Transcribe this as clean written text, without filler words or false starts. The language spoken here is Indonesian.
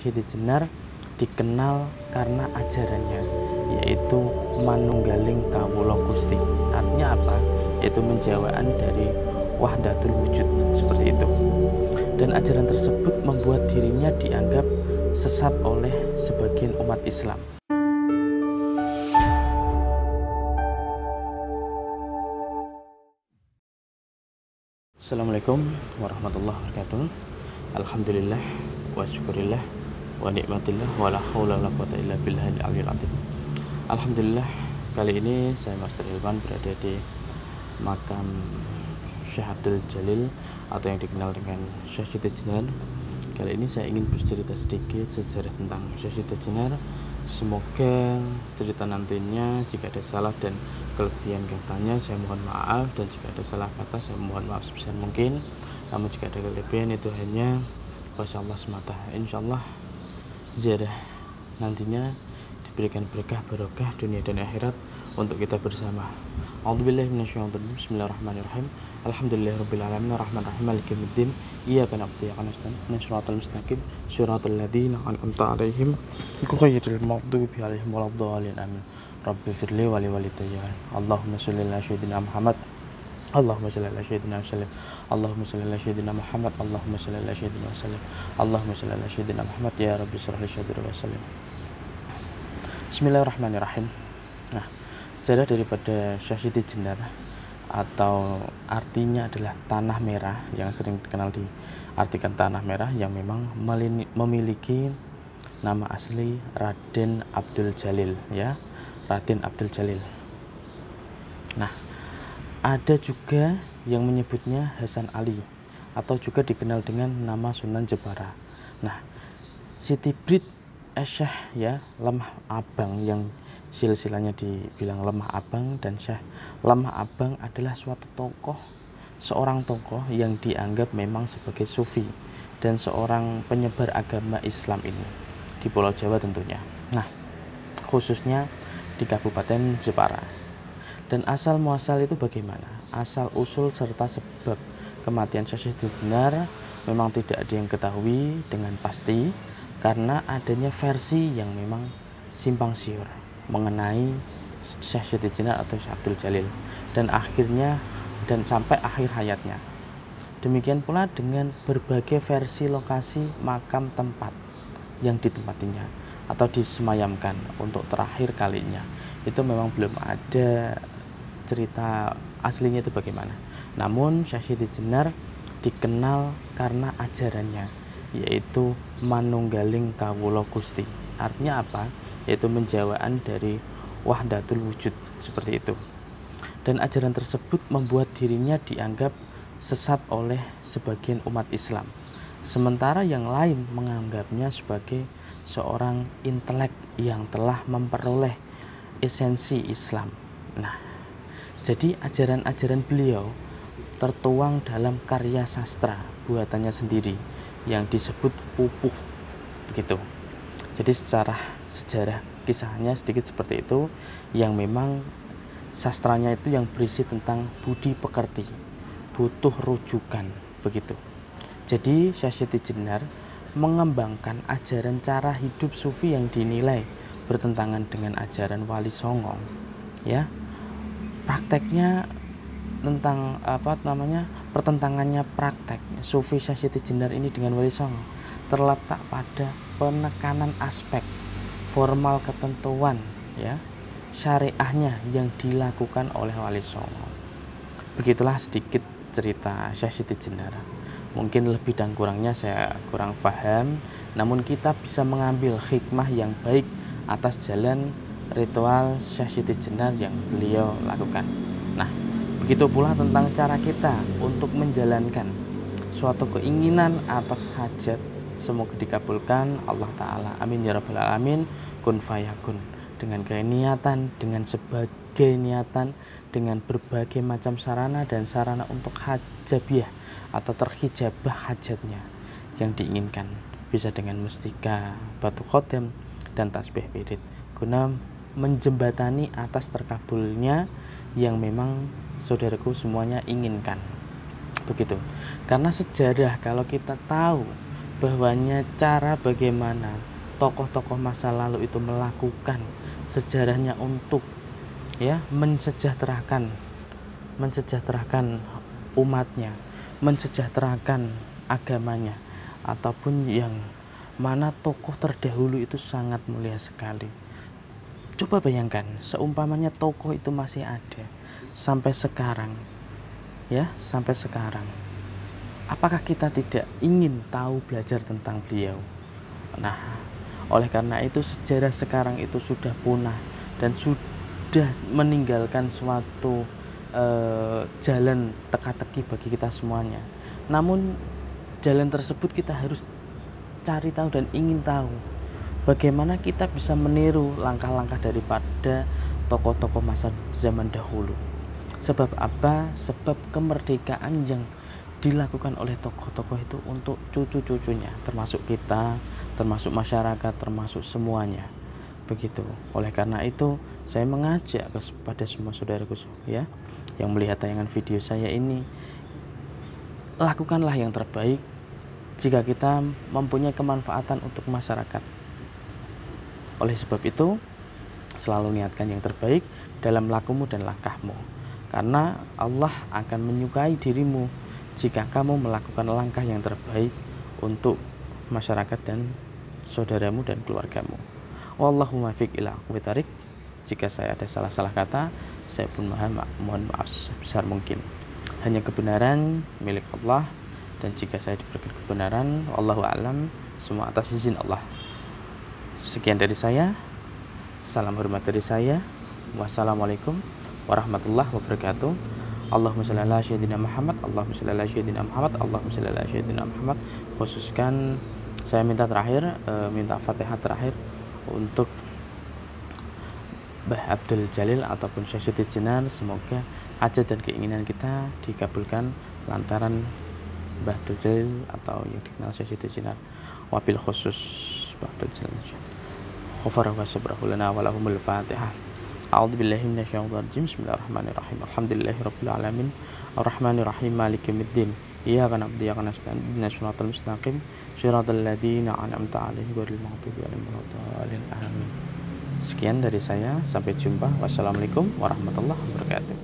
Syahsiti Jenar dikenal karena ajarannya, yaitu manunggaling kawula Gusti. Artinya apa? Yaitu menjawaan dari wahdatul wujud, seperti itu. Dan ajaran tersebut membuat dirinya dianggap sesat oleh sebagian umat Islam. Assalamualaikum warahmatullahi wabarakatuh. Alhamdulillah wa syukurillah wa nikmatillah wa la haula wa la quwata illa billahil aliyil azim. Alhamdulillah, kali ini saya Master Hilman berada di makam Syekh Abdul Jalil atau yang dikenal dengan Syahsiti Jenar. Kali ini saya ingin bercerita sedikit sejarah tentang Syahsiti Jenar. Semoga cerita nantinya jika ada salah dan kelebihan katanya saya mohon maaf, dan jika ada salah kata saya mohon maaf sebesar mungkin. Namun jika ada kelebihan itu hanya Masya Allah semata. Insya Allah ziarah nantinya diberikan berkah barokah dunia dan akhirat untuk kita bersama. A'udzubillahi minasyaitonir rajim. Bismillahirrahmanirrahim. Alhamdulillahirabbil alamin arrahmanirrahim maliki yaumiddin. Iyyaka na'budu wa iyyaka nasta'in. Ihdinas siratal mustaqim. Shiratal ladzina an'amta 'alaihim ghairil maghdubi 'alaihim waladdallin. Amin. Rabbi firli wa li walidayya. Allahumma shalli ala sayyidina Muhammad. Allahumma shalli ala sayyidina Muhammad. Allahumma shalli ala sayyidina Muhammad. Allahumma shalli ala sayyidina Muhammad. Allahumma shalli ala sayyidina Muhammad. Ya Rabbi shrah li sadri wa sallim. Bismillahirrahmanirrahim. Nah, sejarah daripada Syahsiti Jenar atau artinya adalah tanah merah, yang sering dikenal diartikan tanah merah, yang memang memiliki nama asli Raden Abdul Jalil, ya, Raden Abdul Jalil. Nah, ada juga yang menyebutnya Hasan Ali atau juga dikenal dengan nama Sunan Jepara. Nah, Siti Brit Syekh, ya, Lemah Abang, yang silsilahnya dibilang Lemah Abang, dan Syekh Lemah Abang adalah suatu tokoh, seorang tokoh yang dianggap memang sebagai sufi dan seorang penyebar agama Islam ini di Pulau Jawa tentunya. Nah, khususnya di Kabupaten Jepara. Dan asal muasal itu bagaimana? Asal usul serta sebab kematian Syahsiti Jenar memang tidak ada yang ketahui dengan pasti, karena adanya versi yang memang simpang siur mengenai Syahsiti Jenar atau Syekh Abdul Jalil dan sampai akhir hayatnya. Demikian pula dengan berbagai versi lokasi makam tempat yang ditempatinya atau disemayamkan untuk terakhir kalinya. Itu memang belum ada cerita aslinya itu bagaimana. Namun Syahsiti Jenar dikenal karena ajarannya, yaitu manunggaling kawula Gusti. Artinya apa? Yaitu menjawaan dari wahdatul wujud, seperti itu. Dan ajaran tersebut membuat dirinya dianggap sesat oleh sebagian umat Islam, sementara yang lain menganggapnya sebagai seorang intelek yang telah memperoleh esensi Islam. Nah, jadi ajaran-ajaran beliau tertuang dalam karya sastra buatannya sendiri yang disebut pupuh, begitu. Jadi secara sejarah kisahnya sedikit seperti itu, yang memang sastranya itu yang berisi tentang budi pekerti, butuh rujukan, begitu. Jadi Syahsiti Jenar mengembangkan ajaran cara hidup sufi yang dinilai bertentangan dengan ajaran Wali Songo, ya. Prakteknya tentang pertentangannya praktek sufi Syahsiti Jenar ini dengan Wali Songo terletak pada penekanan aspek formal ketentuan, ya, syariahnya yang dilakukan oleh Wali Songo. Begitulah sedikit cerita Syahsiti Jenar. Mungkin lebih dan kurangnya saya kurang paham, namun kita bisa mengambil hikmah yang baik atas jalan ritual Syahsiti Jenar yang beliau lakukan. Nah, begitu pula tentang cara kita untuk menjalankan suatu keinginan atau hajat, semoga dikabulkan Allah Ta'ala. Amin ya rabbal alamin. Kun fayakun. Dengan niatan, dengan sebagai niatan, dengan berbagai macam sarana dan sarana untuk hajabiah atau terhijabah hajatnya yang diinginkan. Bisa dengan mustika, batu khotem, dan tasbih wirid, guna menjembatani atas terkabulnya yang memang saudaraku semuanya inginkan. Begitu. Karena sejarah, kalau kita tahu bahwanya cara bagaimana tokoh-tokoh masa lalu itu melakukan sejarahnya untuk mensejahterakan umatnya, mensejahterakan agamanya, ataupun yang mana tokoh terdahulu itu sangat mulia sekali. Coba bayangkan, seumpamanya tokoh itu masih ada sampai sekarang, apakah kita tidak ingin tahu belajar tentang beliau? Nah, oleh karena itu sejarah sekarang itu sudah punah dan sudah meninggalkan suatu jalan teka-teki bagi kita semuanya. Namun jalan tersebut kita harus cari tahu dan ingin tahu bagaimana kita bisa meniru langkah-langkah daripada tokoh-tokoh masa zaman dahulu. Sebab apa? Sebab kemerdekaan yang dilakukan oleh tokoh-tokoh itu untuk cucu-cucunya, termasuk kita, termasuk masyarakat, termasuk semuanya. Begitu. Oleh karena itu saya mengajak kepada semua saudaraku yang melihat tayangan video saya ini, lakukanlah yang terbaik jika kita mempunyai kemanfaatan untuk masyarakat. Oleh sebab itu selalu niatkan yang terbaik dalam lakumu dan langkahmu, karena Allah akan menyukai dirimu jika kamu melakukan langkah yang terbaik untuk masyarakat dan saudaramu dan keluargamu. Wallahu muwaffiq ila aqwamit thoriq. Jika saya ada salah-salah kata, saya pun mohon maaf sebesar mungkin. Hanya kebenaran milik Allah, dan jika saya diberikan kebenaran, wallahu a'lam, semua atas izin Allah. Sekian dari saya. Salam hormat dari saya. Wassalamualaikum warahmatullahi wabarakatuh. Allahumma shalli ala sayyidina Muhammad, Allahumma shalli ala sayyidina Muhammad, Allahumma shalli ala sayyidina Muhammad. Khususkan saya minta Fatihah terakhir untuk Mbah Abdul Jalil ataupun Syekh Siti Jenar. Semoga hajat dan keinginan kita dikabulkan lantaran Mbah Abdul Jalil atau yang dikenal Syekh Siti Jenar. Wabil khusus Mbah Abdul Jalil. Ghafara wa sabrahu lana wa lahumul Fatihah. A'udzu billahi minasyaitonir rajim. Bismillahirrahmanirrahim. Alhamdulillahirabbil alamin. Arrahmanirrahim. Maliki yaumiddin. Iyyaka na'budu wa iyyaka nasta'in. Ihdinas siratal mustaqim. Shiratal ladzina an'amta 'alaihim ghairil maghdubi 'alaihim waladdallin. Amin. Sekian dari saya, sampai jumpa. Wassalamualaikum warahmatullahi wabarakatuh.